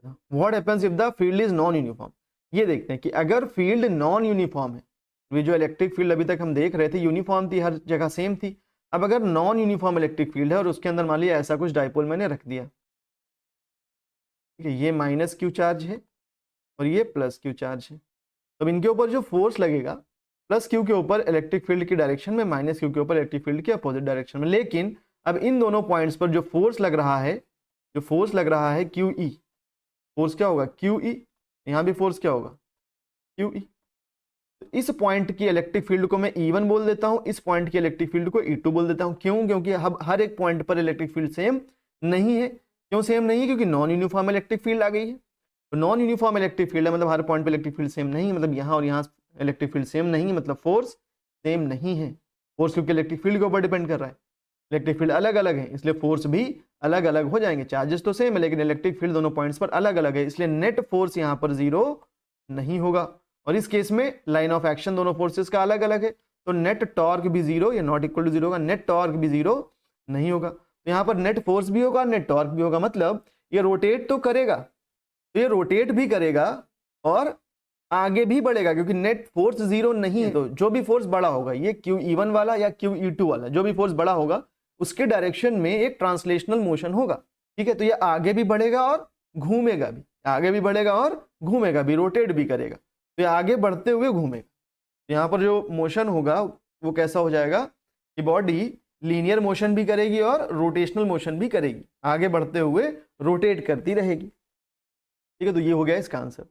था। What happens if the field is non uniform. ये देखते हैं कि अगर फील्ड नॉन यूनिफॉर्म है, ये जो इलेक्ट्रिक फील्ड अभी तक हम देख रहे थे यूनिफॉर्म थी, हर जगह सेम थी। अब अगर नॉन यूनिफॉर्म इलेक्ट्रिक फील्ड है और उसके अंदर मान लिया ऐसा कुछ डाइपोल मैंने रख दिया, ठीक है, ये माइनस क्यू चार्ज है और ये प्लस क्यू चार्ज है। अब इनके ऊपर जो फोर्स लगेगा प्लस क्यू के ऊपर इलेक्ट्रिक फील्ड की डायरेक्शन में, माइनस क्यू के ऊपर इलेक्ट्रिक फील्ड की अपोजिट डायरेक्शन में। लेकिन अब इन दोनों पॉइंट्स पर जो फोर्स लग रहा है, जो फोर्स लग रहा है क्यू ई, फोर्स क्या होगा क्यू ई, यहाँ भी फोर्स क्या होगा क्यू ई। इस पॉइंट की इलेक्ट्रिक फील्ड को मैं E1 बोल देता हूं, इस पॉइंट की इलेक्ट्रिक फील्ड को E2 बोल देता हूं। क्यों? क्योंकि अब हर एक पॉइंट पर इलेक्ट्रिक फील्ड सेम नहीं है। क्यों सेम नहीं है? क्योंकि नॉन यूनिफॉर्म इलेक्ट्रिक फील्ड आ गई है। तो नॉन यूनिफॉर्म इलेक्ट्रिक फील्ड है मतलब हर पॉइंट पर इलेक्ट्रिक फील्ड सेम नहीं है, मतलब यहाँ और यहाँ इलेक्ट्रिक फील्ड सेम नहीं है, मतलब फोर्स सेम नहीं है। फोर्स क्योंकि इलेक्ट्रिक फील्ड के ऊपर डिपेंड कर रहा है, इलेक्ट्रिक फील्ड अलग अलग है, इसलिए फोर्स भी अलग अलग हो जाएंगे। चार्जेस तो सेम है लेकिन इलेक्ट्रिक फील्ड दोनों पॉइंट्स पर अलग अलग है, इसलिए नेट फोर्स यहाँ पर जीरो नहीं होगा। और इस केस में लाइन ऑफ एक्शन दोनों फोर्सेस का अलग अलग है, तो नेट टॉर्क भी जीरो या नॉट इक्वल टू जीरो होगा, नेट टॉर्क भी जीरो नहीं होगा। तो यहाँ पर नेट फोर्स भी होगा, नेट टॉर्क भी होगा, मतलब ये रोटेट तो करेगा, तो ये रोटेट भी करेगा और आगे भी बढ़ेगा क्योंकि नेट फोर्स जीरो नहीं है। तो जो भी फोर्स बड़ा होगा, ये QE1 वाला या QE2 वाला, जो भी फोर्स बड़ा होगा उसके डायरेक्शन में एक ट्रांसलेशनल मोशन होगा, ठीक है। तो ये आगे भी बढ़ेगा और घूमेगा भी, आगे भी बढ़ेगा और घूमेगा भी, रोटेट भी करेगा, तो ये आगे बढ़ते हुए घूमेगा। तो यहाँ पर जो मोशन होगा वो कैसा हो जाएगा कि बॉडी लीनियर मोशन भी करेगी और रोटेशनल मोशन भी करेगी, आगे बढ़ते हुए रोटेट करती रहेगी, ठीक है। तो ये हो गया इसका आंसर।